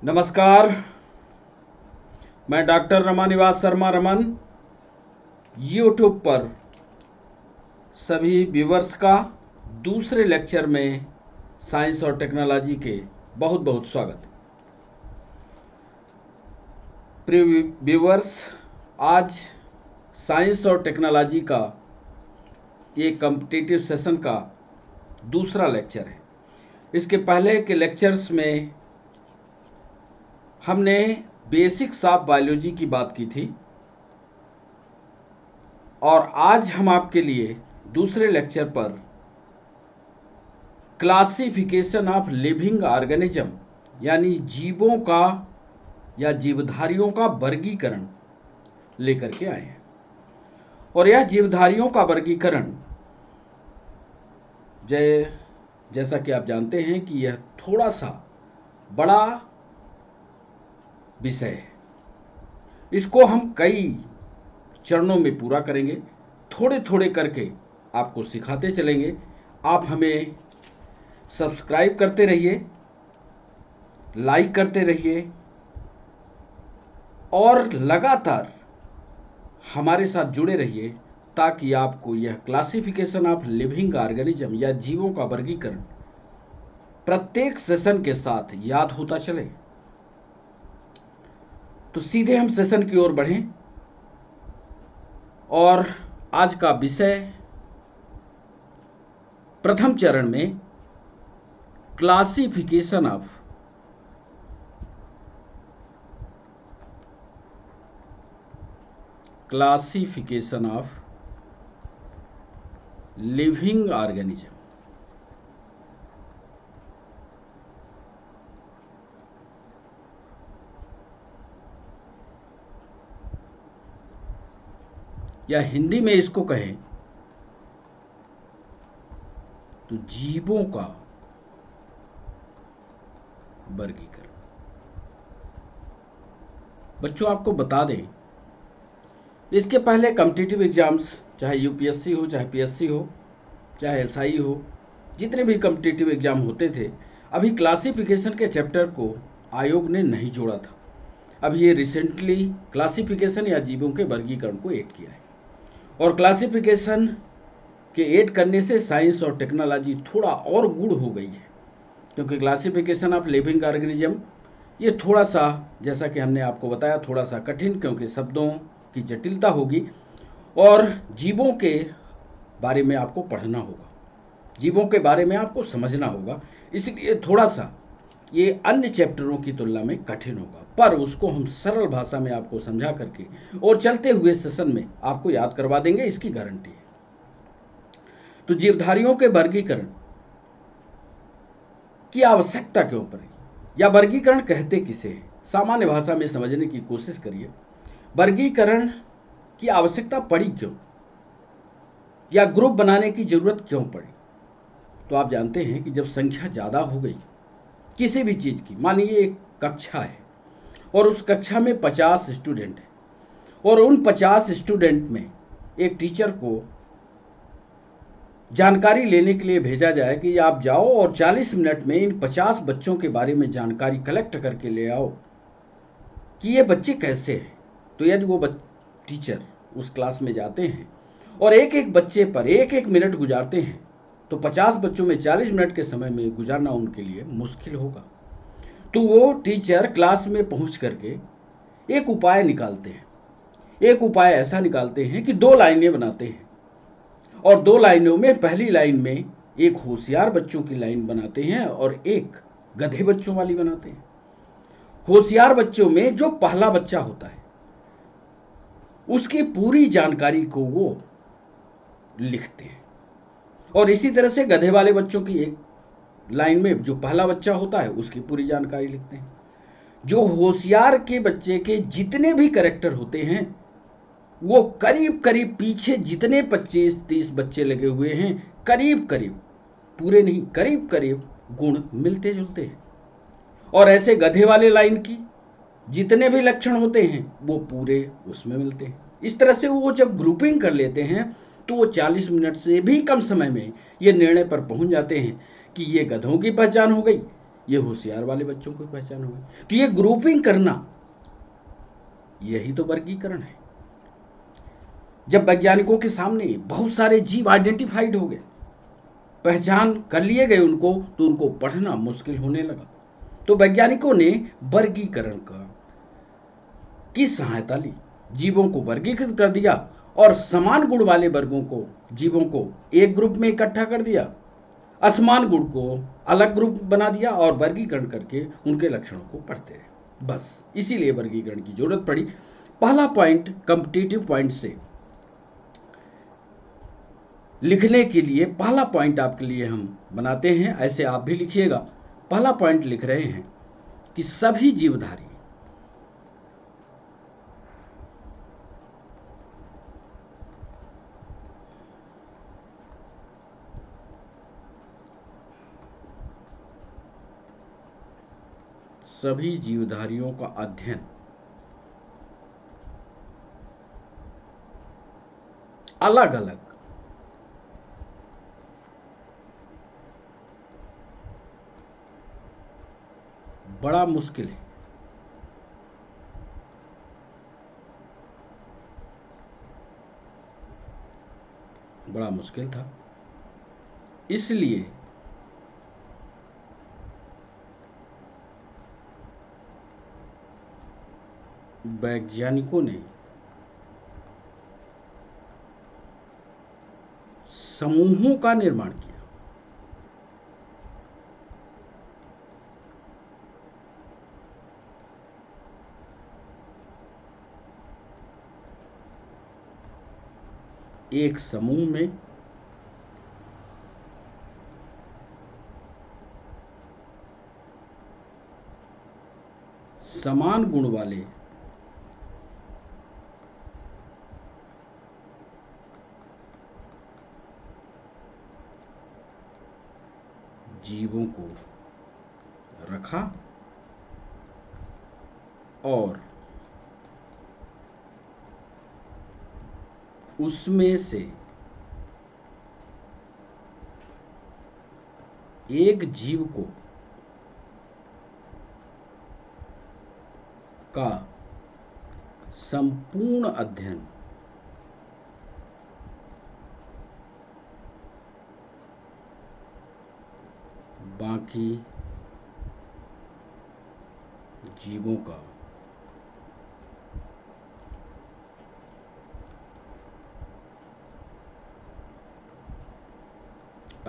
नमस्कार। मैं doctor Ramanivas Sharma Raman YouTube पर सभी व्यूवर्स का दूसरे लेक्चर में साइंस और टेक्नोलॉजी के बहुत बहुत स्वागत। प्रिय व्यूवर्स, आज साइंस और टेक्नोलॉजी का ये कॉम्पिटिटिव सेशन का दूसरा लेक्चर है। इसके पहले के लेक्चर्स में हमने बेसिक्स ऑफ बायोलॉजी की बात की थी और आज हम आपके लिए दूसरे लेक्चर पर क्लासिफिकेशन ऑफ लिविंग ऑर्गेनिज्म यानी जीवों का या जीवधारियों का वर्गीकरण लेकर के आए हैं। और यह जीवधारियों का वर्गीकरण जैसा कि आप जानते हैं कि यह थोड़ा सा बड़ा विषय है। इसको हम कई चरणों में पूरा करेंगे, थोड़े थोड़े करके आपको सिखाते चलेंगे। आप हमें सब्सक्राइब करते रहिए, लाइक करते रहिए और लगातार हमारे साथ जुड़े रहिए ताकि आपको यह क्लासिफिकेशन ऑफ लिविंग ऑर्गेनिज्म या जीवों का वर्गीकरण प्रत्येक सेशन के साथ याद होता चले। तो सीधे हम सेशन की ओर बढ़ें और आज का विषय प्रथम चरण में क्लासिफिकेशन ऑफ लिविंग ऑर्गेनिज्म। या हिंदी में इसको कहें तो जीवों का वर्गीकरण। बच्चों, आपको बता दें, इसके पहले कॉम्पिटिटिव एग्जाम्स चाहे यूपीएससी हो, चाहे पीएससी हो, चाहे एसआई हो, जितने भी कॉम्पिटिटिव एग्जाम होते थे, अभी क्लासिफिकेशन के चैप्टर को आयोग ने नहीं जोड़ा था। अभी ये रिसेंटली क्लासिफिकेशन या जीवों के वर्गीकरण को ऐड किया है और क्लासिफिकेशन के ऐड करने से साइंस और टेक्नोलॉजी थोड़ा और गूढ़ हो गई है, क्योंकि क्लासिफिकेशन ऑफ लिविंग ऑर्गेनिज्म ये थोड़ा सा, जैसा कि हमने आपको बताया, थोड़ा सा कठिन, क्योंकि शब्दों की जटिलता होगी और जीवों के बारे में आपको पढ़ना होगा, जीवों के बारे में आपको समझना होगा। इसलिए थोड़ा सा ये अन्य चैप्टरों की तुलना में कठिन होगा, पर उसको हम सरल भाषा में आपको समझा करके और चलते हुए सेशन में आपको याद करवा देंगे, इसकी गारंटी है। तो जीवधारियों के वर्गीकरण की आवश्यकता क्यों पड़ी या वर्गीकरण कहते किसे हैं, सामान्य भाषा में समझने की कोशिश करिए। वर्गीकरण की आवश्यकता पड़ी क्यों या ग्रुप बनाने की जरूरत क्यों पड़ी? तो आप जानते हैं कि जब संख्या ज़्यादा हो गई किसी भी चीज़ की, मानिए एक कक्षा है और उस कक्षा में 50 स्टूडेंट हैं और उन 50 स्टूडेंट में एक टीचर को जानकारी लेने के लिए भेजा जाए कि आप जाओ और 40 मिनट में इन 50 बच्चों के बारे में जानकारी कलेक्ट करके ले आओ कि ये बच्चे कैसे हैं। तो यदि वो टीचर उस क्लास में जाते हैं और एक एक बच्चे पर एक एक मिनट गुजारते हैं तो 50 बच्चों में 40 मिनट के समय में गुजारना उनके लिए मुश्किल होगा। तो वो टीचर क्लास में पहुंच करके एक उपाय निकालते हैं। एक उपाय ऐसा निकालते हैं कि 2 लाइनें बनाते हैं और 2 लाइनों में पहली लाइन में एक होशियार बच्चों की लाइन बनाते हैं और एक गधे बच्चों वाली बनाते हैं। होशियार बच्चों में जो पहला बच्चा होता है उसकी पूरी जानकारी को वो लिखते हैं और इसी तरह से गधे वाले बच्चों की एक लाइन में जो पहला बच्चा होता है उसकी पूरी जानकारी लिखते हैं। जो होशियार के बच्चे के जितने भी कैरेक्टर होते हैं वो करीब करीब पीछे जितने 25-30 बच्चे लगे हुए हैं, करीब करीब, पूरे नहीं, करीब करीब गुण मिलते जुलते हैं। और ऐसे गधे वाले लाइन की जितने भी लक्षण होते हैं वो पूरे उसमें मिलते हैं। इस तरह से वो जब ग्रुपिंग कर लेते हैं तो वो 40 मिनट से भी कम समय में ये निर्णय पर पहुंच जाते हैं कि ये गधों की पहचान हो गई, ये होशियार वाले बच्चों की पहचान हो गई। तो ये ग्रुपिंग करना, यही तो वर्गीकरण है। जब वैज्ञानिकों के सामने बहुत सारे जीव आइडेंटिफाइड हो गए, पहचान कर लिए गए उनको, तो उनको पढ़ना मुश्किल होने लगा। तो वैज्ञानिकों ने वर्गीकरण की सहायता ली, जीवों को वर्गीकृत कर दिया और समान गुण वाले वर्गों को, जीवों को एक ग्रुप में इकट्ठा कर दिया, असमान गुण को अलग ग्रुप बना दिया और वर्गीकरण करके उनके लक्षणों को पढ़ते रहे। बस इसीलिए वर्गीकरण की जरूरत पड़ी। पहला पॉइंट कॉम्पिटिटिव पॉइंट से लिखने के लिए, पहला पॉइंट आपके लिए हम बनाते हैं, ऐसे आप भी लिखिएगा। पहला पॉइंट लिख रहे हैं कि सभी जीवधारी सभी जीवधारियों का अध्ययन अलग अलग बड़ा मुश्किल है। बड़ा मुश्किल था, इसलिए वैज्ञानिकों ने समूहों का निर्माण किया। एक समूह में समान गुण वाले जीवों को रखा और उसमें से एक जीव को का संपूर्ण अध्ययन बाकी जीवों का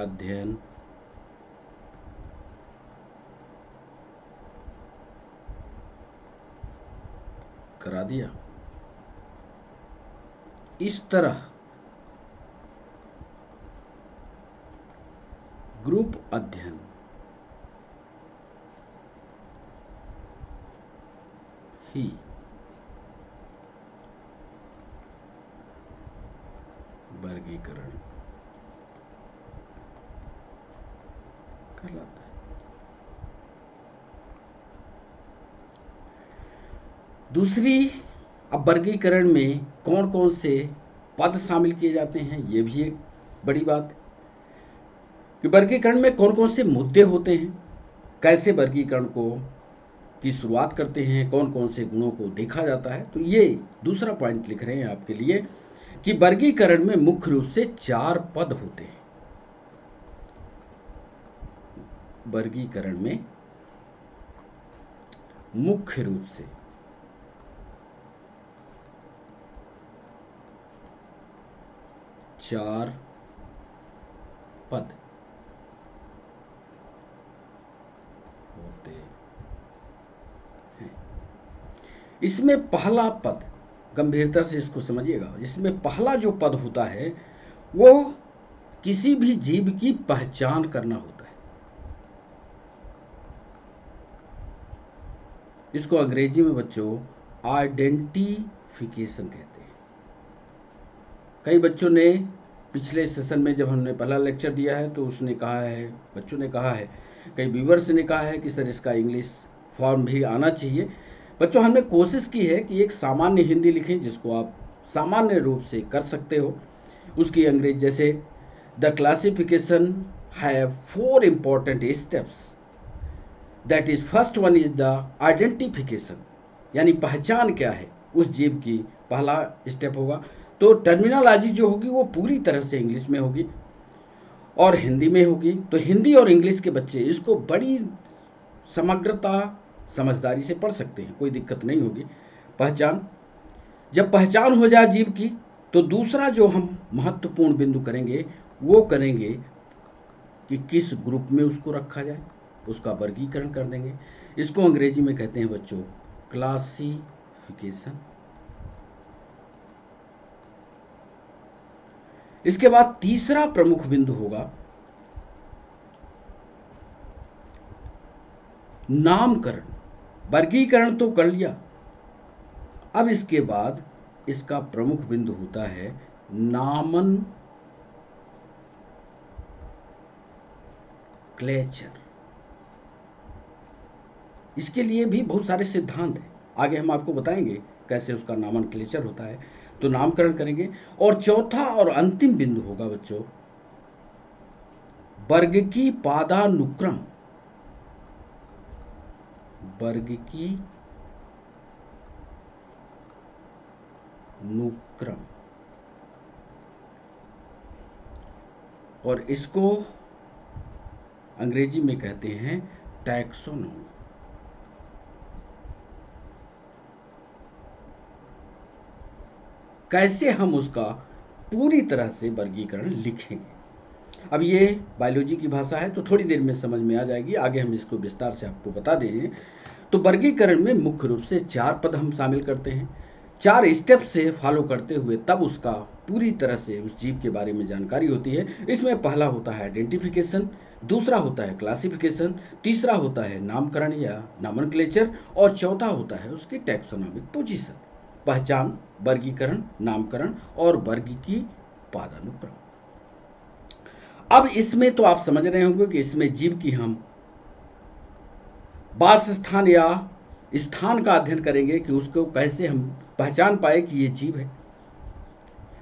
अध्ययन करा दिया। इस तरह ग्रुप अध्ययन ही वर्गीकरण कहलाता है। दूसरी, अब वर्गीकरण में कौन कौन से पद शामिल किए जाते हैं, ये भी एक बड़ी बात है कि वर्गीकरण में कौन कौन से मुद्दे होते हैं, कैसे वर्गीकरण को की शुरुआत करते हैं, कौन कौन से गुणों को देखा जाता है। तो ये दूसरा पॉइंट लिख रहे हैं आपके लिए कि वर्गीकरण में मुख्य रूप से 4 पद होते हैं। वर्गीकरण में मुख्य रूप से 4 पद होते हैं। इसमें पहला पद, गंभीरता से इसको समझिएगा, इसमें पहला जो पद होता है वो किसी भी जीव की पहचान करना होता है। इसको अंग्रेजी में बच्चों आइडेंटिफिकेशन कहते हैं। कई बच्चों ने पिछले सेशन में जब हमने पहला लेक्चर दिया है तो उसने कहा है, बच्चों ने कहा है, कई व्यूअर्स ने कहा है कि सर इसका इंग्लिश फॉर्म भी आना चाहिए। बच्चों हमने कोशिश की है कि एक सामान्य हिंदी लिखें जिसको आप सामान्य रूप से कर सकते हो। उसकी अंग्रेजी जैसे the classification have 4 important steps that is first one is the identification, यानी पहचान क्या है उस जीव की, पहला स्टेप होगा। तो टर्मिनोलॉजी जो होगी वो पूरी तरह से इंग्लिश में होगी और हिंदी में होगी। तो हिंदी और इंग्लिश के बच्चे इसको बड़ी समग्रता समझदारी से पढ़ सकते हैं, कोई दिक्कत नहीं होगी। पहचान, जब पहचान हो जाए जीव की, तो दूसरा जो हम महत्वपूर्ण बिंदु करेंगे वो करेंगे कि किस ग्रुप में उसको रखा जाए, उसका वर्गीकरण कर देंगे। इसको अंग्रेजी में कहते हैं बच्चों क्लासिफिकेशन। इसके बाद तीसरा प्रमुख बिंदु होगा नामकरण। वर्गीकरण तो कर लिया, अब इसके बाद इसका प्रमुख बिंदु होता है नामन क्लेचर। इसके लिए भी बहुत सारे सिद्धांत हैं, आगे हम आपको बताएंगे कैसे उसका नामन क्लेचर होता है। तो नामकरण करेंगे। और चौथा और अंतिम बिंदु होगा बच्चों वर्ग की पादानुक्रम। वर्ग की अनुक्रम, और इसको अंग्रेजी में कहते हैं टैक्सोनॉमी। कैसे हम उसका पूरी तरह से वर्गीकरण लिखेंगे। अब ये बायोलॉजी की भाषा है तो थोड़ी देर में समझ में आ जाएगी, आगे हम इसको विस्तार से आपको बता देंगे। तो वर्गीकरण में मुख्य रूप से 4 पद हम शामिल करते हैं, 4 स्टेप से फॉलो करते हुए तब उसका पूरी तरह से उस जीव के बारे में जानकारी होती है। इसमें पहला होता है आइडेंटिफिकेशन, दूसरा होता है क्लासिफिकेशन, तीसरा होता है नामकरण या नॉमेनक्लेचर, और चौथा होता है उसकी टैक्सोनॉमिक पोजीशन। पहचान, वर्गीकरण, नामकरण और वर्ग की पादानुक्रम। अब इसमें तो आप समझ रहे होंगे कि इसमें जीव की हम वास स्थान या स्थान का अध्ययन करेंगे कि उसको कैसे हम पहचान पाए कि ये जीव है।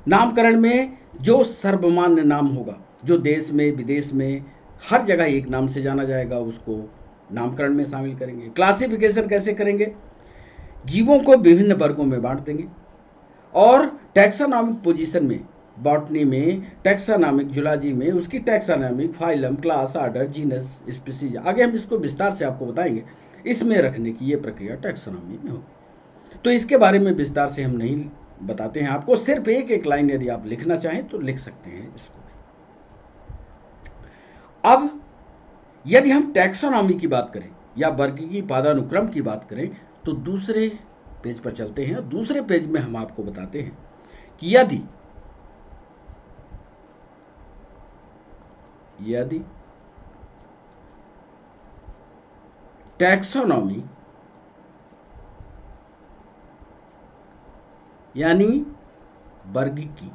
नामकरण में जो सर्वमान्य नाम होगा, जो देश में विदेश में हर जगह एक नाम से जाना जाएगा, उसको नामकरण में शामिल करेंगे। क्लासिफिकेशन कैसे करेंगे, जीवों को विभिन्न वर्गों में बांट देंगे। और टैक्सानॉमिक पोजीशन में, बॉटनी में टैक्सानॉमिक, जूलॉजी में उसकी taxonomic, phylum, class, order, genus, species, आगे हम इसको विस्तार से आपको बताएंगे। इसमें रखने की ये प्रक्रिया टैक्सानॉमी में होगी। तो इसके बारे में विस्तार से हम नहीं बताते हैं आपको, सिर्फ एक एक लाइन यदि आप लिखना चाहें तो लिख सकते हैं इसको। अब यदि हम टैक्सोनॉमी की बात करें या वर्गीकी पादानुक्रम की बात करें तो दूसरे पेज पर चलते हैं। दूसरे पेज में हम आपको बताते हैं कि यदि टैक्सोनॉमी यानी वर्गीकी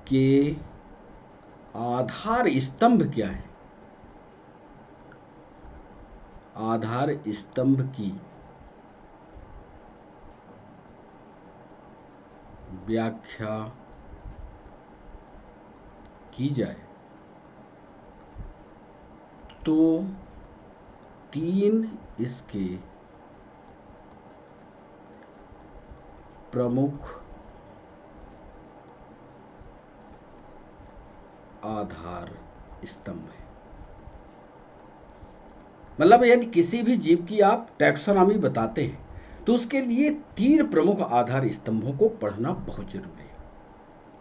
के आधार स्तंभ क्या है, आधार स्तंभ की व्याख्या की जाए तो 3 इसके प्रमुख आधार स्तंभ है। मतलब यदि किसी भी जीव की आप टैक्सोनॉमी बताते हैं तो उसके लिए 3 प्रमुख आधार स्तंभों को पढ़ना बहुत जरूरी है।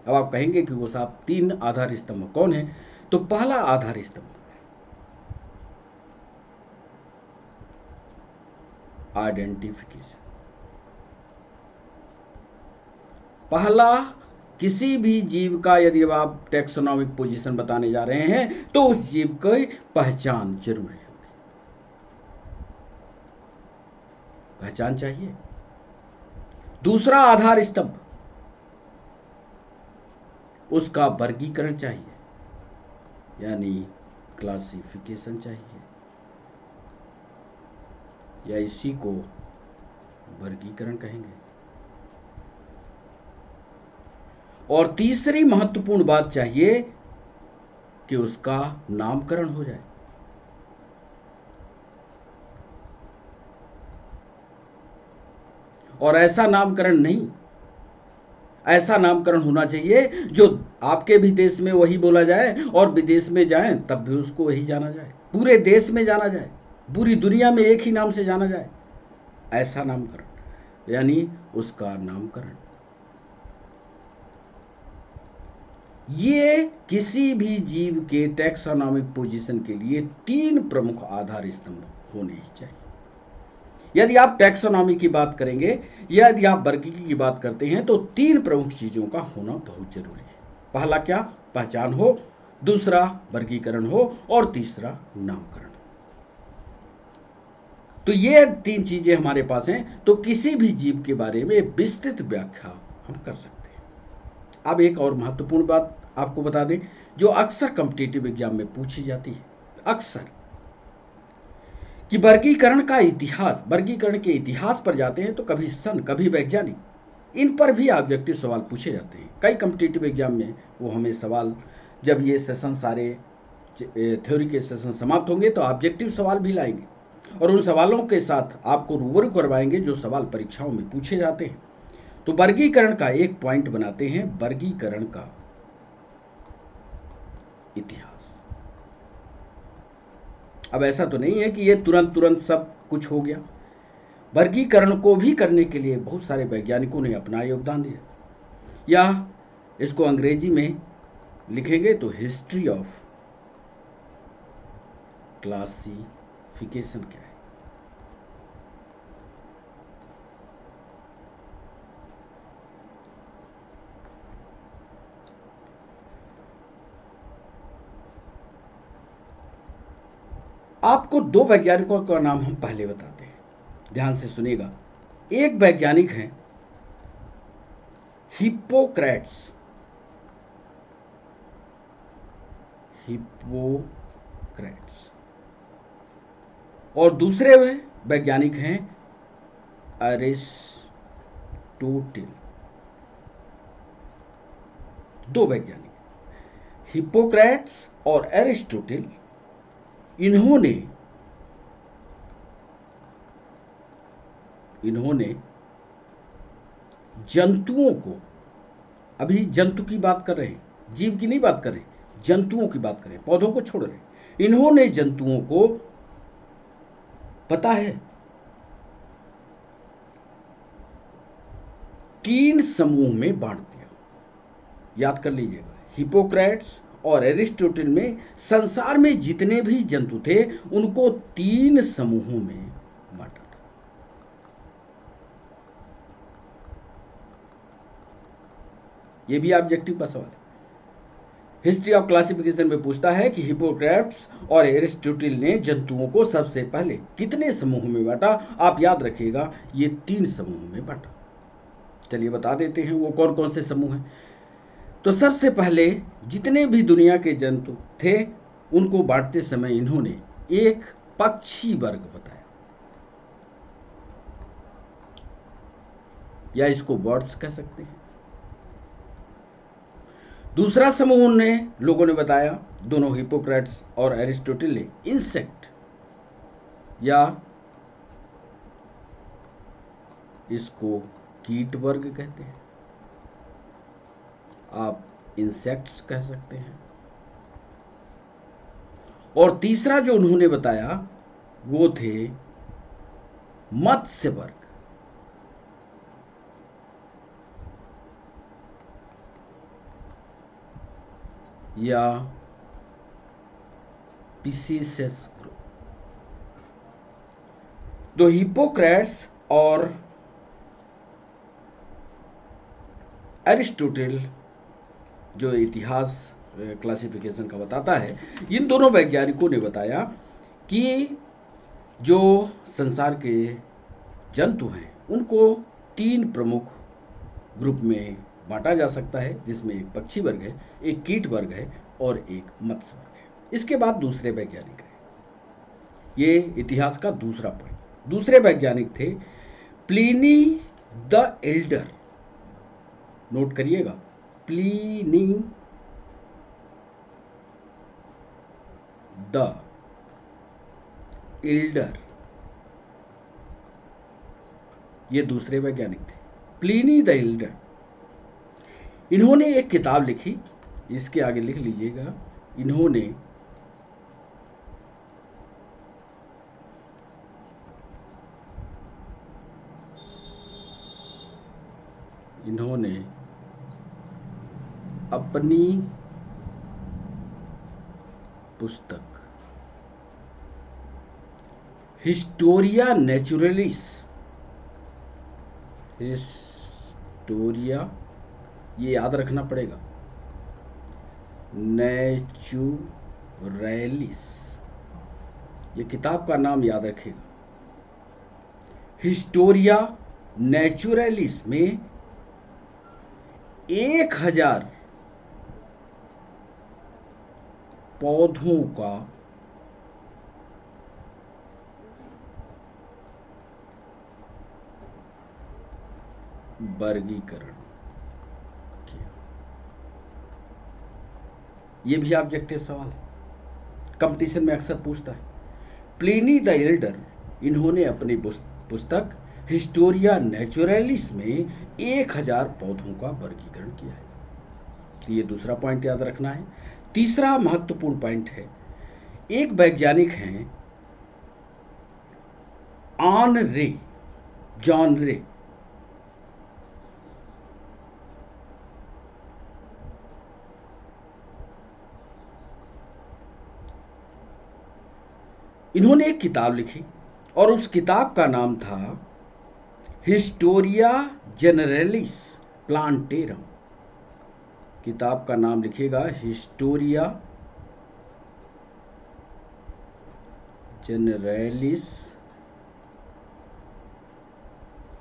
अब आप कहेंगे कि वो साहब 3 आधार स्तंभ कौन है, तो पहला आधार स्तंभ आइडेंटिफिकेशन। पहला, किसी भी जीव का यदि आप टैक्सोनॉमिक पोजीशन बताने जा रहे हैं तो उस जीव की पहचान जरूरी होगी, पहचान चाहिए। दूसरा आधार स्तंभ, उसका वर्गीकरण चाहिए, यानी क्लासिफिकेशन चाहिए, या इसी को वर्गीकरण कहेंगे। और तीसरी महत्वपूर्ण बात चाहिए कि उसका नामकरण हो जाए। और ऐसा नामकरण नहीं होना चाहिए जो आपके भी देश में वही बोला जाए और विदेश में जाए तब भी उसको वही जाना जाए, पूरे देश में जाना जाए, पूरी दुनिया में एक ही नाम से जाना जाए। ऐसा नामकरण यानी उसका नामकरण। ये किसी भी जीव के टैक्सोनॉमिक पोजीशन के लिए 3 प्रमुख आधार स्तंभ होने ही चाहिए। यदि आप टैक्सोनॉमी की बात करेंगे, यदि आप वर्गीकरण की बात करते हैं, तो 3 प्रमुख चीजों का होना बहुत जरूरी है। पहला क्या? पहचान हो, दूसरा वर्गीकरण हो और तीसरा नामकरण। तो ये 3 चीजें हमारे पास हैं, तो किसी भी जीव के बारे में विस्तृत व्याख्या हम कर सकते हैं। अब एक और महत्वपूर्ण बात आपको बता दें जो अक्सर कॉम्पिटिटिव एग्जाम में पूछी जाती है, अक्सर, कि वर्गीकरण के इतिहास पर जाते हैं तो कभी सन, कभी वैज्ञानिक, इन पर भी ऑब्जेक्टिव सवाल पूछे जाते हैं। कई कॉम्पिटिटिव एग्जाम में वो हमें सवाल, जब ये सेशन सारे थ्योरी के सेशन समाप्त होंगे तो ऑब्जेक्टिव सवाल भी लाएंगे और उन सवालों के साथ आपको रूबरू करवाएंगे जो सवाल परीक्षाओं में पूछे जाते हैं। तो वर्गीकरण का एक पॉइंट बनाते हैं, वर्गीकरण का इतिहास। अब ऐसा तो नहीं है कि ये तुरंत सब कुछ हो गया। वर्गीकरण को भी करने के लिए बहुत सारे वैज्ञानिकों ने अपना योगदान दिया, या इसको अंग्रेजी में लिखेंगे तो हिस्ट्री ऑफ क्लासिफिकेशन क्या है। आपको 2 वैज्ञानिकों का नाम हम पहले बताते हैं, ध्यान से सुनिएगा। एक वैज्ञानिक हैं हिप्पोक्रेट्स, और दूसरे वैज्ञानिक हैं अरिस्टोटिल। 2 वैज्ञानिक, हिप्पोक्रेट्स और अरिस्टोटिल, इन्होंने जंतुओं को, अभी जंतु की बात कर रहे हैं, जीव की नहीं बात कर रहे, जंतुओं की बात करें, पौधों को छोड़ रहे, इन्होंने जंतुओं को, पता है, 3 समूह में बांट दिया। याद कर लीजिएगा, हिप्पोक्रेट्स और एरिस्टोटल में संसार में जितने भी जंतु थे उनको 3 समूहों में बांटा था। ये भी ऑब्जेक्टिव का सवाल है। हिस्ट्री ऑफ क्लासिफिकेशन में पूछता है कि हिप्पोक्रेट्स और एरिस्टोटल ने जंतुओं को सबसे पहले कितने समूहों में बांटा। आप याद रखिएगा, ये 3 समूहों में बांटा। चलिए बता देते हैं वो कौन कौन से समूह हैं। तो सबसे पहले जितने भी दुनिया के जंतु थे उनको बांटते समय इन्होंने एक पक्षी वर्ग बताया, या इसको बर्ड्स कह सकते हैं। दूसरा समूह लोगों ने बताया, दोनों हिप्पोक्रेट्स और एरिस्टोटल ने, इंसेक्ट, या इसको कीट वर्ग कहते हैं, आप इंसेक्ट्स कह सकते हैं। और तीसरा जो उन्होंने बताया वो थे मत्स्य वर्ग, या पिसीसेस ग्रुप। तो हिप्पोक्रेट्स और एरिस्टोटल जो इतिहास क्लासिफिकेशन का बताता है, इन दोनों वैज्ञानिकों ने बताया कि जो संसार के जंतु हैं उनको 3 प्रमुख ग्रुप में बांटा जा सकता है, जिसमें एक पक्षी वर्ग है, एक कीट वर्ग है और एक मत्स्य वर्ग है। इसके बाद दूसरे वैज्ञानिक हैं, ये इतिहास का दूसरा पॉइंट। दूसरे वैज्ञानिक थे प्लिनी द एल्डर, नोट करिएगा, प्लीनी द एल्डर, ये दूसरे वैज्ञानिक थे, प्लीनी द एल्डर। इन्होंने एक किताब लिखी, इसके आगे लिख लीजिएगा, इन्होंने अपनी पुस्तक हिस्टोरिया नेचुरलिस, हिस्टोरिया, ये याद रखना पड़ेगा, नेचुरलिस, ये किताब का नाम याद रखिएगा। हिस्टोरिया नेचुरलिस में 1000 पौधों का वर्गीकरण किया। ये भी ऑब्जेक्टिव सवाल है, कंपटीशन में अक्सर पूछता है। प्लिनी द एल्डर, इन्होंने अपनी पुस्तक हिस्टोरिया नेचुरलिस में 1000 पौधों का वर्गीकरण किया है। तो ये दूसरा पॉइंट याद रखना है। तीसरा महत्वपूर्ण पॉइंट है, एक वैज्ञानिक हैं जॉन रे, इन्होंने एक किताब लिखी और उस किताब का नाम था हिस्टोरिया जनरलिस प्लांटेरम। किताब का नाम लिखिएगा, हिस्टोरिया जनरलिस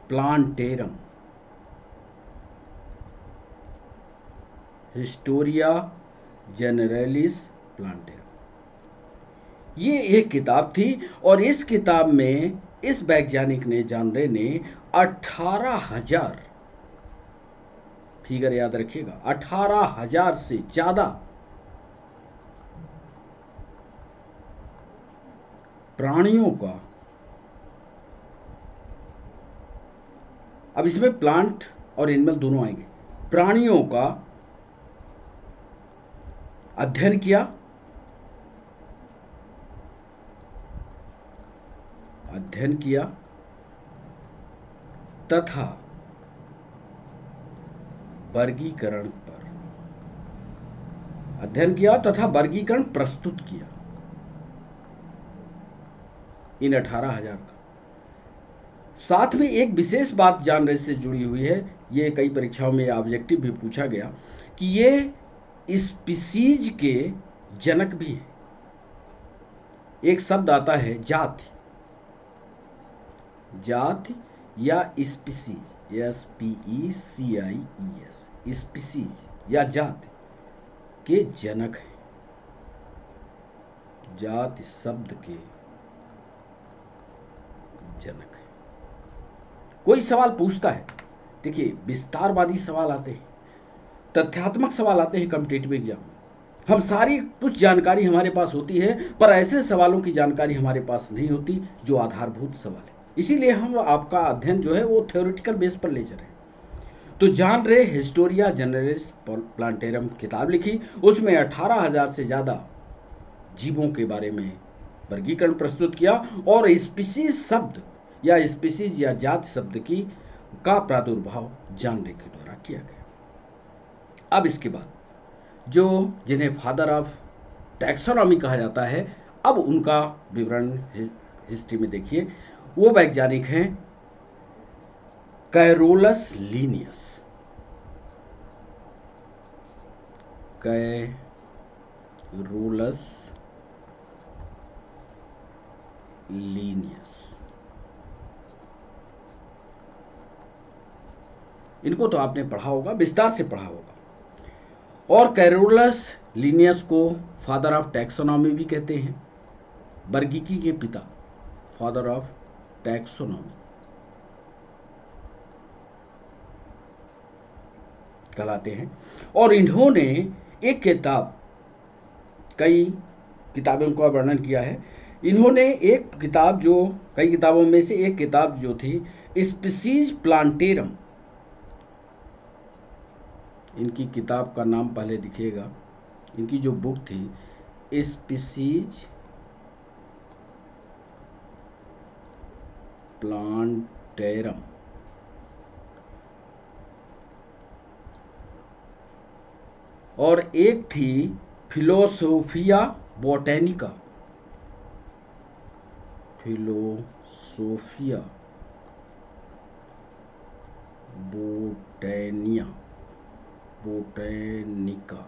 प्लांटेरम, हिस्टोरिया जनरलिस प्लांटेरम। ये एक किताब थी और इस किताब में इस वैज्ञानिक ने, जॉन रे ने 18,000, फिगर याद रखिएगा, 18,000 से ज्यादा प्राणियों का, अब इसमें प्लांट और एनिमल दोनों आएंगे, प्राणियों का अध्ययन किया तथा वर्गीकरण प्रस्तुत किया इन 18,000 का। साथ में एक विशेष बात जॉन रे से जुड़ी हुई है, ये कई परीक्षाओं में ऑब्जेक्टिव भी पूछा गया कि ये स्पीसीज के जनक भी हैं। एक शब्द आता है जाति या स्पीसीज, SPECIES, स्पीसीज या जाति के जनक हैं, जाति शब्द के जनक है। कोई सवाल पूछता है, देखिए विस्तारवादी सवाल आते हैं, तथ्यात्मक सवाल आते हैं कॉम्पिटिटिव एग्जाम में, हम सारी कुछ जानकारी हमारे पास होती है पर ऐसे सवालों की जानकारी हमारे पास नहीं होती जो आधारभूत सवाल है। इसीलिए हम आपका अध्ययन जो है वो थ्योरेटिकल बेस पर ले जा रहे हैं। तो जॉन रे हिस्टोरिया जनरलिस प्लांटेरम किताब लिखी, उसमें 18,000 से ज़्यादा जीवों के बारे में वर्गीकरण प्रस्तुत किया और स्पीसीज शब्द या स्पीसीज या जाति शब्द का प्रादुर्भाव जॉन रे के द्वारा किया गया। अब इसके बाद जिन्हें फादर ऑफ टैक्सोनॉमी कहा जाता है, अब उनका विवरण हिस्ट्री में देखिए। वो वैज्ञानिक हैं कैरोलस लीनियस। इनको तो आपने पढ़ा होगा, विस्तार से पढ़ा होगा। और कैरोलस लीनियस को फादर ऑफ टैक्सोनॉमी भी कहते हैं, वर्गीकी के पिता, फादर ऑफ टैक्सोनॉमी कहलाते हैं। और इन्होंने एक किताब, कई किताबों का वर्णन किया है। इन्होंने एक किताब, जो कई किताबों में से एक किताब जो थी स्पीसीज प्लांटेरम, इनकी किताब का नाम पहले दिखिएगा, इनकी जो बुक थी स्पीसीज प्लांटेरम, और एक थी फिलोसोफिया बोटेनिका, फिलोसोफिया बोटेनिका,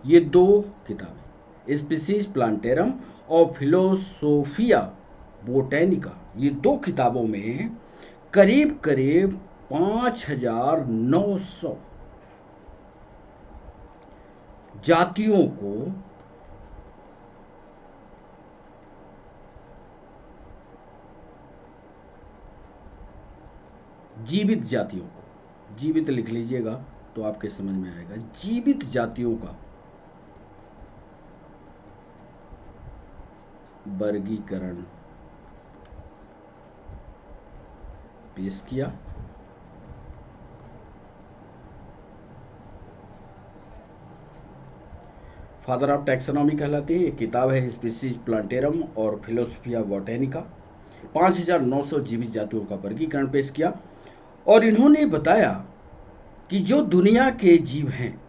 ये दो किताबें, स्पीसीज प्लांटेरम और फिलोसोफिया बोटेनिका, ये दो किताबों में करीब करीब 5,900 जातियों को जीवित जातियों को, जीवित लिख लीजिएगा तो आपके समझ में आएगा, जीवित जातियों का वर्गीकरण पेश किया। फादर ऑफ टैक्सोनॉमी कहलाती है। एक किताब है स्पीसीज प्लांटेरम और फिलोसोफिया बोटेनिका। 5,900 जीवित जातियों का वर्गीकरण पेश किया और इन्होंने बताया कि जो दुनिया के जीव हैं,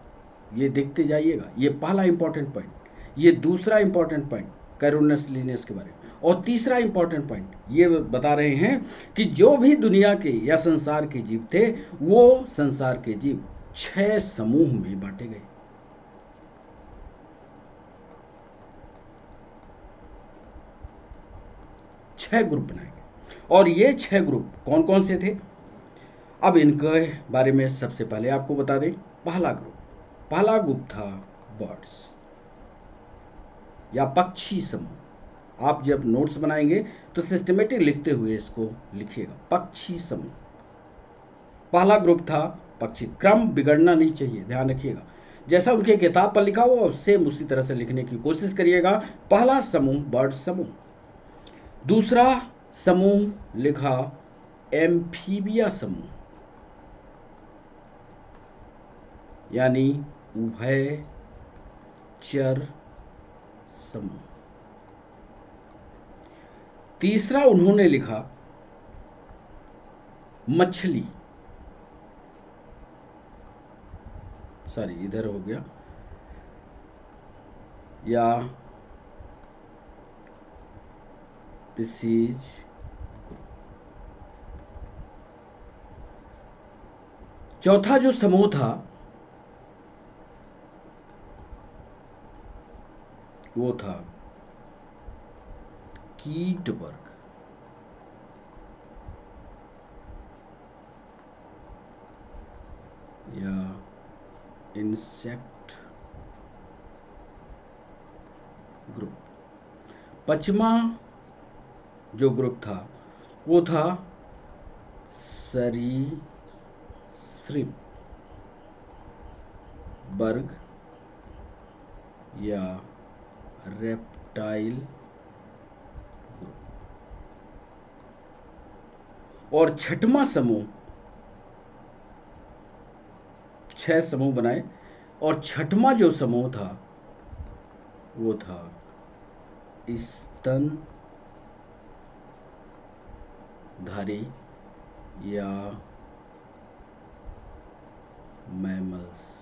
ये देखते जाइएगा, ये पहला इंपॉर्टेंट पॉइंट, ये दूसरा इंपॉर्टेंट पॉइंट कैरोनस लीनियस के बारे में, और तीसरा इंपॉर्टेंट पॉइंट ये बता रहे हैं कि जो भी दुनिया के या संसार के जीव थे, वो संसार के जीव 6 समूह में बांटे गए। छह ग्रुप बनाए गए, और ये 6 ग्रुप कौन कौन से थे, अब इनके बारे में सबसे पहले आपको बता दें। पहला ग्रुप था बर्ड्स या पक्षी समूह। आप जब नोट्स बनाएंगे तो सिस्टमेटिक लिखते हुए इसको लिखिएगा, पक्षी समूह। पहला ग्रुप था पक्षी, क्रम बिगड़ना नहीं चाहिए, ध्यान रखिएगा, जैसा उनके किताब पर लिखा हुआ सेम उसी तरह से लिखने की कोशिश करिएगा। पहला समूह बर्ड समूह। दूसरा समूह लिखा एम्फीबिया समूह, यानी उभयचर समूह। तीसरा उन्होंने लिखा मछली, सॉरी इधर हो गया, या स्पीसीज। चौथा जो समूह था वो था कीट वर्ग, या इंसेक्ट ग्रुप। पांचवा जो ग्रुप था वो था सरीसृप वर्ग या रेप्टाइल ग्रुप। और छठवां समूह, 6 समूह बनाए, और छठवां जो समूह था वो था स्तनधारी या मैमल्स।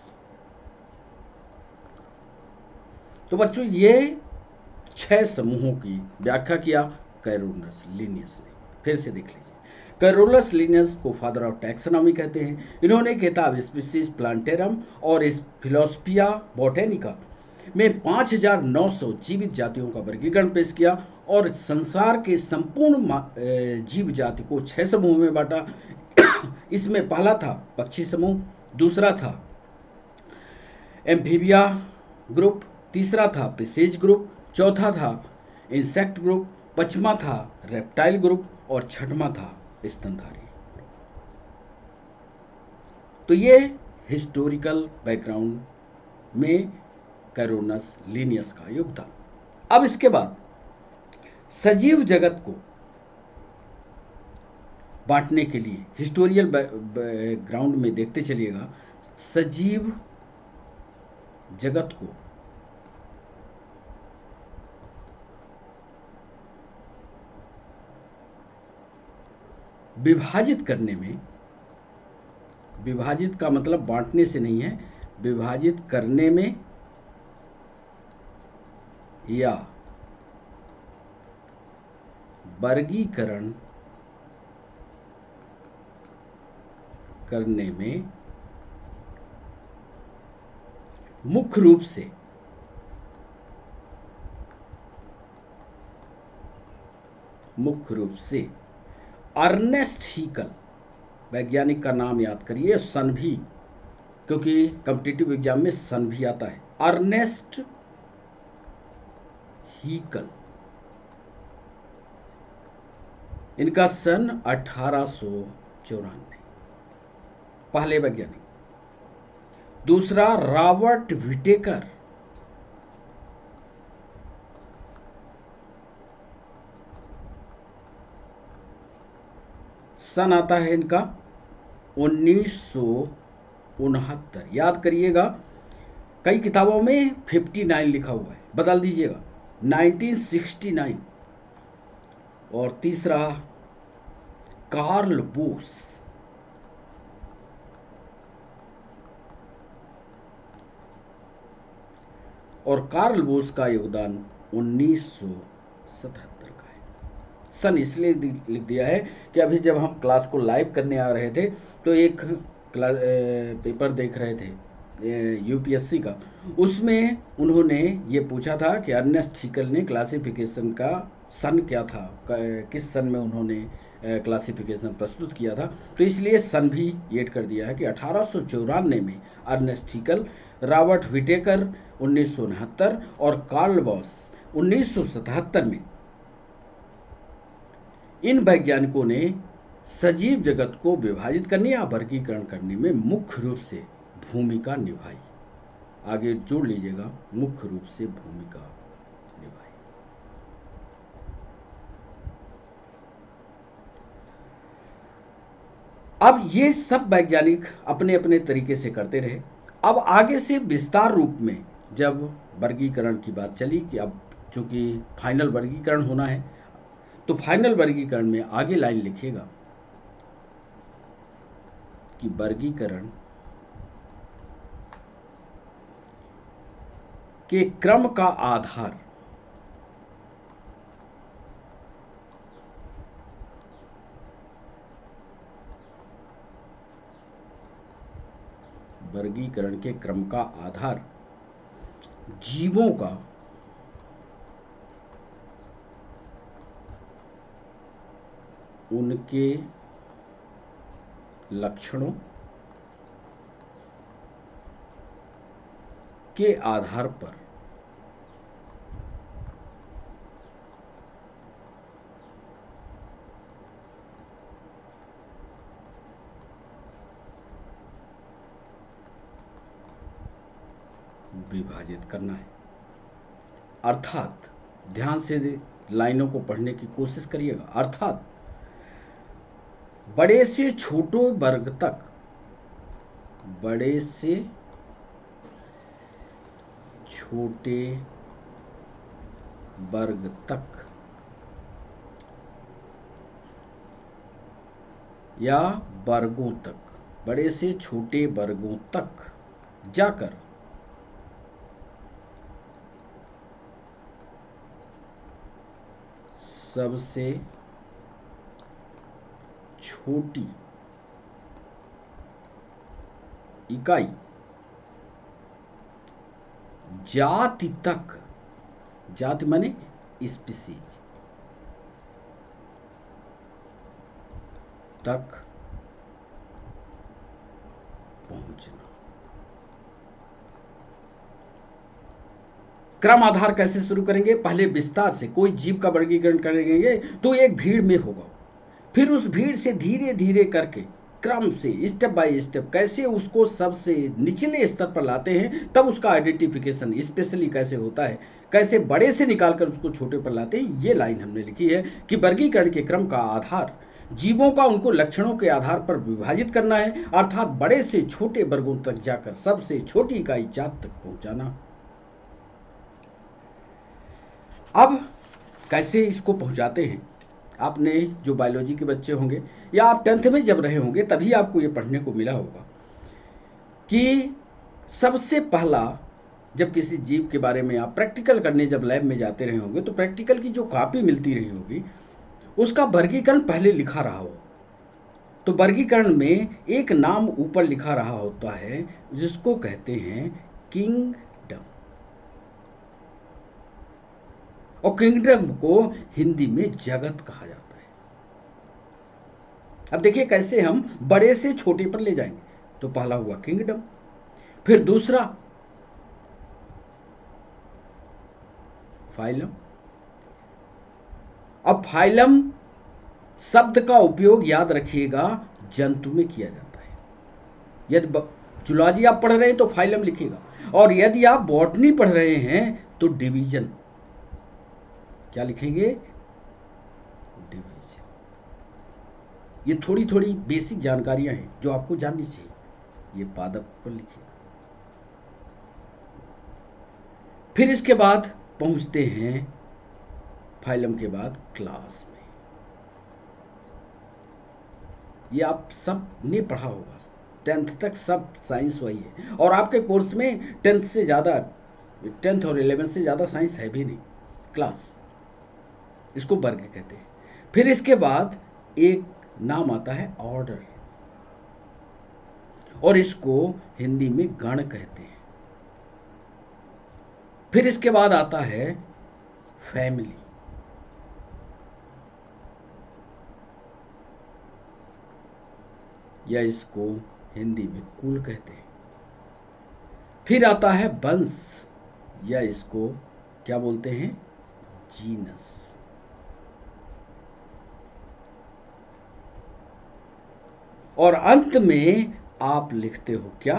तो बच्चों ये 6 समूहों की व्याख्या किया कैरोलस लीनियस ने। फिर से देख लीजिए, कैरोलस लीनियस को फादर ऑफ टैक्सोनॉमी कहते हैं। इन्होंने किताब स्पीसीज प्लांटेरम और फिलोसोफिया बोटेनिका में 5,900 जीवित जातियों का वर्गीकरण पेश किया और संसार के संपूर्ण जीव जाति को 6 समूह में बांटा। इसमें पहला था पक्षी समूह, दूसरा था एम्फीबिया ग्रुप, तीसरा था स्पीसीज ग्रुप, चौथा था इंसेक्ट ग्रुप, पांचवा था रेप्टाइल ग्रुप और छठवां था स्तनधारी। तो ये हिस्टोरिकल बैकग्राउंड में कैरोनस लिनियस का योगदान। अब इसके बाद सजीव जगत को बांटने के लिए हिस्टोरियल बैकग्राउंड में देखते चलिएगा, सजीव जगत को विभाजित करने में, विभाजित का मतलब बांटने से नहीं है, विभाजित करने में या वर्गीकरण करने में मुख्य रूप से अर्नेस्ट हीकल, वैज्ञानिक का नाम याद करिए, सन भी, क्योंकि कॉम्पिटिटिव एग्जाम में सन भी आता है, अर्नेस्ट हीकल, इनका सन 1894, पहले वैज्ञानिक। दूसरा रॉबर्ट विटेकर, सन आता है इनका 1969, याद करिएगा, कई किताबों में 59 लिखा हुआ है, बदल दीजिएगा 1969। और तीसरा कार्ल बोस, और कार्ल बोस का योगदान 1977 का है। सन इसलिए लिख दिया है कि अभी जब हम क्लास को लाइव करने आ रहे थे तो एक पेपर देख रहे थे यूपीएससी का, उसमें उन्होंने ये पूछा था कि अर्नेस्ट हीकल ने क्लासिफिकेशन का सन क्या था, किस सन में उन्होंने क्लासिफिकेशन प्रस्तुत किया था, तो इसलिए सन भी ऐड कर दिया है कि 1894 में अर्नेस्ट हीकल, रॉबर्ट विटेकर 1969 और कार्ल बॉस 1977 में इन वैज्ञानिकों ने सजीव जगत को विभाजित करने या वर्गीकरण करने में मुख्य रूप से भूमिका निभाई। आगे जोड़ लीजिएगा, मुख्य रूप से भूमिका निभाई। अब ये सब वैज्ञानिक अपने अपने तरीके से करते रहे। अब आगे से विस्तार रूप में जब वर्गीकरण की बात चली कि अब चूंकि फाइनल वर्गीकरण होना है, तो फाइनल वर्गीकरण में आगे लाइन लिखिएगा कि वर्गीकरण के क्रम का आधार वर्गीकरण के क्रम का आधार जीवों का उनके लक्षणों के आधार पर विभाजित करना है। अर्थात ध्यान से लाइनों को पढ़ने की कोशिश करिएगा, अर्थात बड़े से छोटे वर्ग तक, बड़े से छोटे वर्ग तक या वर्गों तक, बड़े से छोटे वर्गों तक जाकर सबसे छोटी इकाई जाति तक, जाति माने स्पीसीज तक पहुंचना। क्रम आधार कैसे शुरू करेंगे? पहले विस्तार से कोई जीव का वर्गीकरण करेंगे तो एक भीड़ में होगा, फिर उस भीड़ से धीरे धीरे करके क्रम से स्टेप बाय स्टेप कैसे उसको सबसे निचले स्तर पर लाते हैं, तब उसका आइडेंटिफिकेशन स्पेशली कैसे होता है, कैसे बड़े से निकालकर उसको छोटे पर लाते हैं, ये लाइन हमने लिखी है कि वर्गीकरण के क्रम का आधार जीवों का उनको लक्षणों के आधार पर विभाजित करना है, अर्थात बड़े से छोटे वर्गों तक जाकर सबसे छोटी इकाई जात तक पहुंचाना। अब कैसे इसको पहुंचाते हैं, आपने जो बायोलॉजी के बच्चे होंगे या आप 10th में जब रहे होंगे तभी आपको ये पढ़ने को मिला होगा कि सबसे पहला जब किसी जीव के बारे में आप प्रैक्टिकल करने जब लैब में जाते रहे होंगे तो प्रैक्टिकल की जो कॉपी मिलती रही होगी उसका वर्गीकरण पहले लिखा रहा हो, तो वर्गीकरण में एक नाम ऊपर लिखा रहा होता है जिसको कहते हैं किंगडम, और किंगडम को हिंदी में जगत कहा जाता है। अब देखिए कैसे हम बड़े से छोटे पर ले जाएंगे, तो पहला हुआ किंगडम, फिर दूसरा फाइलम। अब फाइलम शब्द का उपयोग याद रखिएगा जंतु में किया जाता है। यदि जूलॉजी आप पढ़ रहे हैं तो फाइलम लिखिएगा, और यदि आप बॉटनी पढ़ रहे हैं तो डिवीजन क्या लिखेंगे, डिवीजन। ये थोड़ी थोड़ी बेसिक जानकारियां हैं जो आपको जाननी चाहिए, ये पादप पर लिखिएगा। फिर इसके बाद पहुंचते हैं फाइलम के बाद क्लास में। ये आप सब ने पढ़ा होगा, 10th तक सब साइंस वही है, और आपके कोर्स में 10th से ज़्यादा 10th और 11th से ज़्यादा साइंस है भी नहीं। क्लास, इसको वर्ग कहते हैं। फिर इसके बाद एक नाम आता है ऑर्डर, और इसको हिंदी में गण कहते हैं। फिर इसके बाद आता है फैमिली, या इसको हिंदी में कुल कहते हैं। फिर आता है वंश, या इसको क्या बोलते हैं, जीनस। और अंत में आप लिखते हो क्या,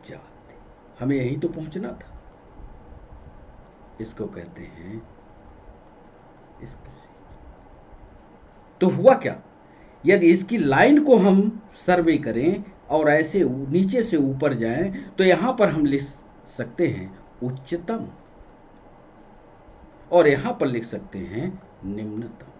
जाति। हमें यहीं तो पहुंचना था, इसको कहते हैं स्पीसीज। तो हुआ क्या, यदि इसकी लाइन को हम सर्वे करें और ऐसे नीचे से ऊपर जाएं तो यहां पर हम लिख सकते हैं उच्चतम, और यहां पर लिख सकते हैं निम्नतम।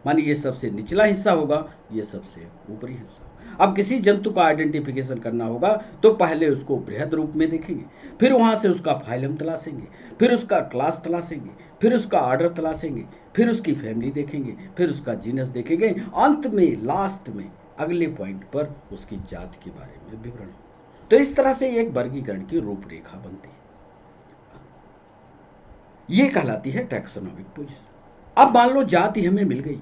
मानिए ये सबसे निचला हिस्सा होगा, ये सबसे ऊपरी हिस्सा। अब किसी जंतु का आइडेंटिफिकेशन करना होगा तो पहले उसको बृहद रूप में देखेंगे, फिर वहां से उसका फाइलम तलाशेंगे, फिर उसका क्लास तलाशेंगे, फिर उसका ऑर्डर तलाशेंगे, फिर उसकी फैमिली देखेंगे, फिर उसका जीनस देखेंगे, अंत में लास्ट में अगले पॉइंट पर उसकी जाति के बारे में विवरण। तो इस तरह से एक वर्गीकरण की रूपरेखा बनती है, ये कहलाती है टैक्सोनॉमिक पोजीशन। अब मान लो जाति हमें मिल गई,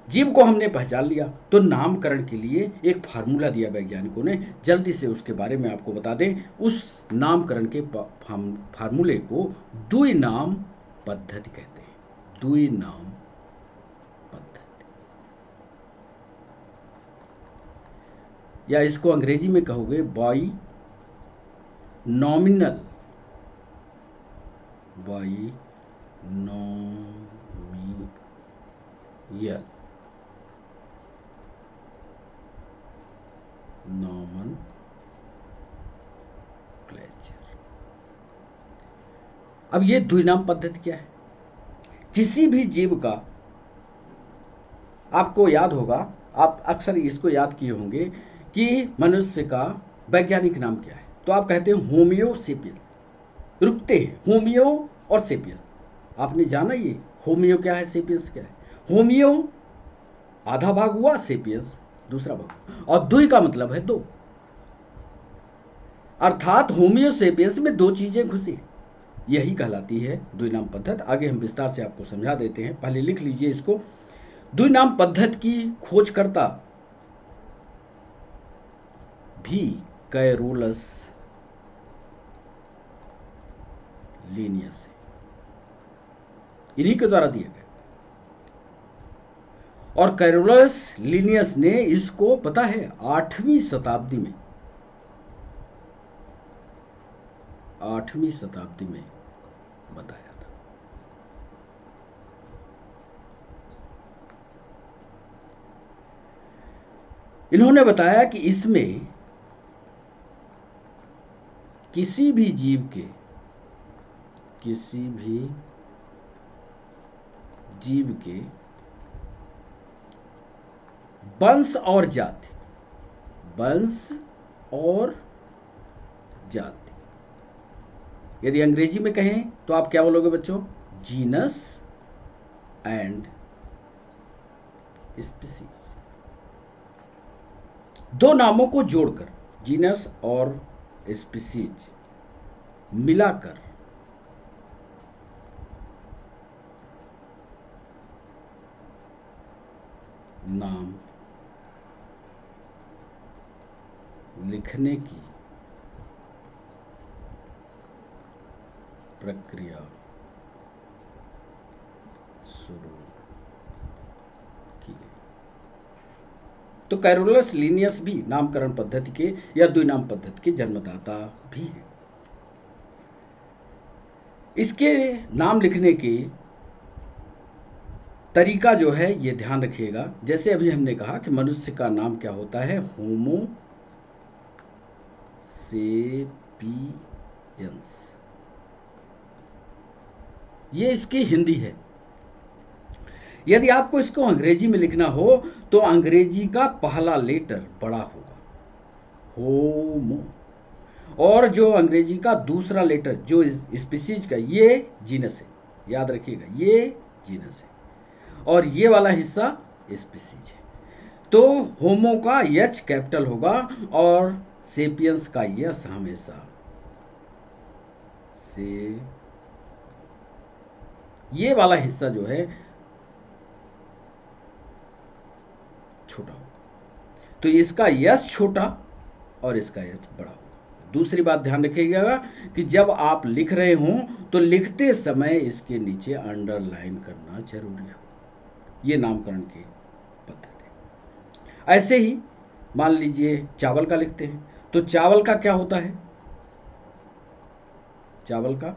जीव को हमने पहचान लिया, तो नामकरण के लिए एक फार्मूला दिया वैज्ञानिकों ने, जल्दी से उसके बारे में आपको बता दें। उस नामकरण के फार्मूले को द्विनाम पद्धति कहते हैं, द्विनाम पद्धति, या इसको अंग्रेजी में कहोगे बाई नॉमिनल, बाई नॉमियल नॉमेनक्लेचर। अब ये द्विनाम पद्धति क्या है, किसी भी जीव का, आपको याद होगा, आप अक्सर इसको याद किए होंगे कि मनुष्य का वैज्ञानिक नाम क्या है, तो आप कहते हैं होमियो सेपियन, रुकते हैं होमियो और सेपियन। आपने जाना ये होमियो क्या है, सेपियंस क्या है। होमियो आधा भाग हुआ, सेपियंस दूसरा भाग, और द्वि का मतलब है दो, अर्थात होमियो सेपियंस में दो चीजें घुसी, यही कहलाती है द्विनाम पद्धति। आगे हम विस्तार से आपको समझा देते हैं, पहले लिख लीजिए इसको। द्विनाम पद्धति की खोजकर्ता भी कैरोलस लीनियस है, इन्हीं के द्वारा दिया गया। और कैरोलस लिनियस ने इसको पता है 8वीं शताब्दी में, 8वीं शताब्दी में बताया था। इन्होंने बताया कि इसमें किसी भी जीव के, किसी भी जीव के वंश और जाति, वंश और जाति, यदि अंग्रेजी में कहें तो आप क्या बोलोगे बच्चों? Genus and species. दो नामों को जोड़कर, जीनस और स्पीसीज मिलाकर नाम लिखने की प्रक्रिया शुरू की गई। तो कैरोलस लिनियस भी नामकरण पद्धति के या द्विनाम पद्धति के जन्मदाता भी हैं। इसके नाम लिखने की तरीका जो है ये ध्यान रखिएगा। जैसे अभी हमने कहा कि मनुष्य का नाम क्या होता है? होमो सेपियंस, ये इसकी हिंदी है। यदि आपको इसको अंग्रेजी में लिखना हो तो अंग्रेजी का पहला लेटर बड़ा होगा, होमो, और जो अंग्रेजी का दूसरा लेटर जो स्पीसीज का, ये जीनस है, याद रखिएगा ये जीनस है, और ये वाला हिस्सा स्पीसीज है। तो होमो का एच कैपिटल होगा और सेपियंस का यस हमेशा से, ये वाला हिस्सा जो है छोटा होगा। तो इसका यस छोटा और इसका यस बड़ा होगा। दूसरी बात ध्यान रखिएगा कि जब आप लिख रहे हों तो लिखते समय इसके नीचे अंडरलाइन करना जरूरी हो। ये नामकरण की पद्धति। ऐसे ही मान लीजिए चावल का लिखते हैं तो चावल का क्या होता है? चावल का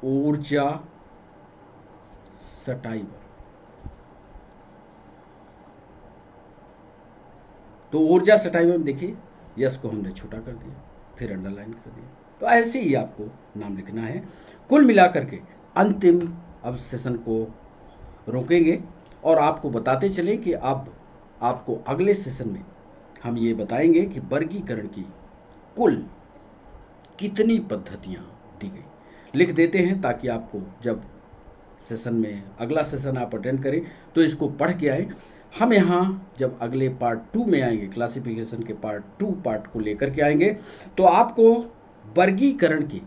ऊर्जा सटाइवर। तो ऊर्जा सटाइवर में देखिए यस को हमने छोटा कर दिया, फिर अंडरलाइन कर दिया। तो ऐसे ही आपको नाम लिखना है। कुल मिलाकर के अंतिम अब सेशन को रोकेंगे और आपको बताते चलें कि अब आपको अगले सेशन में हम ये बताएंगे कि वर्गीकरण की कुल कितनी पद्धतियाँ दी गई। लिख देते हैं ताकि आपको जब सेशन में अगला सेशन आप अटेंड करें तो इसको पढ़ के आए। हम यहाँ जब अगले पार्ट 2 में आएंगे, क्लासिफिकेशन के पार्ट 2 पार्ट को लेकर के आएंगे, तो आपको वर्गीकरण की,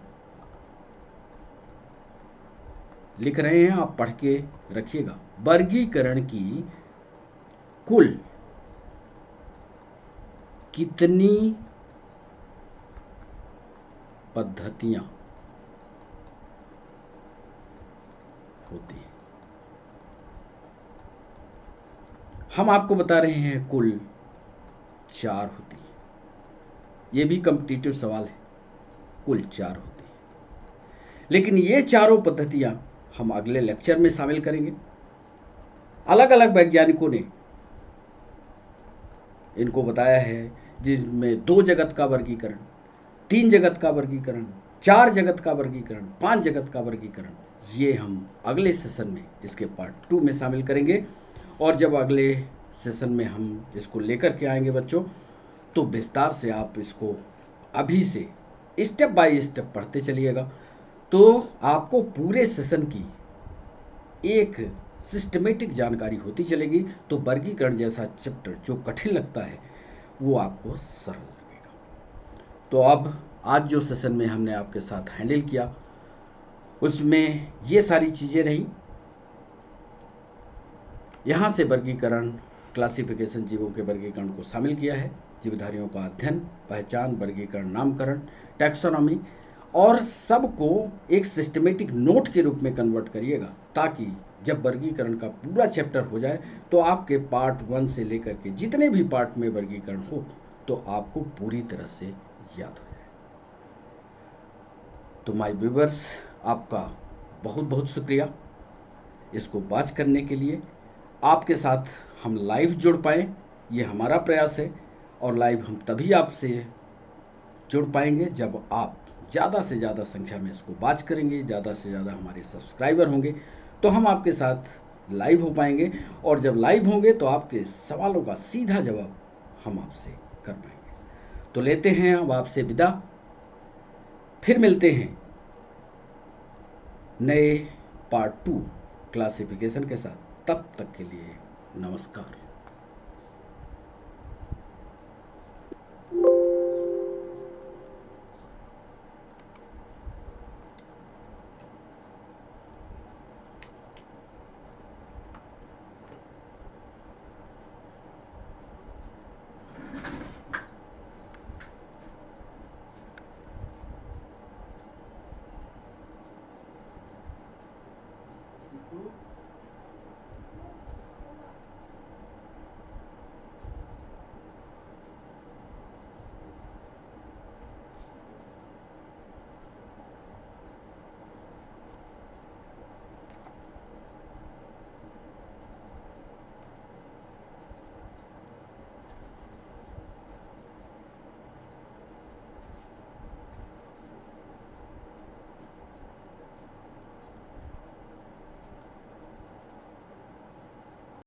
लिख रहे हैं आप पढ़ के रखिएगा, वर्गीकरण की कुल कितनी पद्धतियां होती हैं। हम आपको बता रहे हैं कुल 4 होती है। ये भी कॉम्पिटिटिव सवाल है, कुल 4 होती है। लेकिन ये चारों पद्धतियां हम अगले लेक्चर में शामिल करेंगे। अलग अलग वैज्ञानिकों ने इनको बताया है, जिनमें 2 जगत का वर्गीकरण, 3 जगत का वर्गीकरण, 4 जगत का वर्गीकरण, 5 जगत का वर्गीकरण, ये हम अगले सेशन में इसके पार्ट 2 में शामिल करेंगे। और जब अगले सेशन में हम इसको लेकर के आएंगे बच्चों, तो विस्तार से आप इसको अभी से स्टेप बाय स्टेप पढ़ते चलिएगा, तो आपको पूरे सेशन की एक सिस्टमेटिक जानकारी होती चलेगी। तो वर्गीकरण जैसा चैप्टर जो कठिन लगता है वो आपको सरल लगेगा। तो अब आज जो सेशन में हमने आपके साथ हैंडल किया उसमें ये सारी चीज़ें रहीं। यहाँ से वर्गीकरण, क्लासिफिकेशन, जीवों के वर्गीकरण को शामिल किया है, जीवधारियों का अध्ययन, पहचान, वर्गीकरण, नामकरण, टैक्सोनॉमी और सबको एक सिस्टमेटिक नोट के रूप में कन्वर्ट करिएगा, ताकि जब वर्गीकरण का पूरा चैप्टर हो जाए तो आपके पार्ट 1 से लेकर के जितने भी पार्ट में वर्गीकरण हो तो आपको पूरी तरह से याद हो जाए। तो माय व्यूअर्स, आपका बहुत बहुत शुक्रिया इसको वॉच करने के लिए। आपके साथ हम लाइव जुड़ पाएँ, ये हमारा प्रयास है, और लाइव हम तभी आपसे जुड़ पाएंगे जब आप ज़्यादा से ज़्यादा संख्या में इसको वॉच करेंगे, ज़्यादा से ज़्यादा हमारे सब्सक्राइबर होंगे तो हम आपके साथ लाइव हो पाएंगे, और जब लाइव होंगे तो आपके सवालों का सीधा जवाब हम आपसे कर पाएंगे। तो लेते हैं अब आपसे विदा, फिर मिलते हैं नए पार्ट 2 क्लासिफिकेशन के साथ। तब तक के लिए नमस्कार।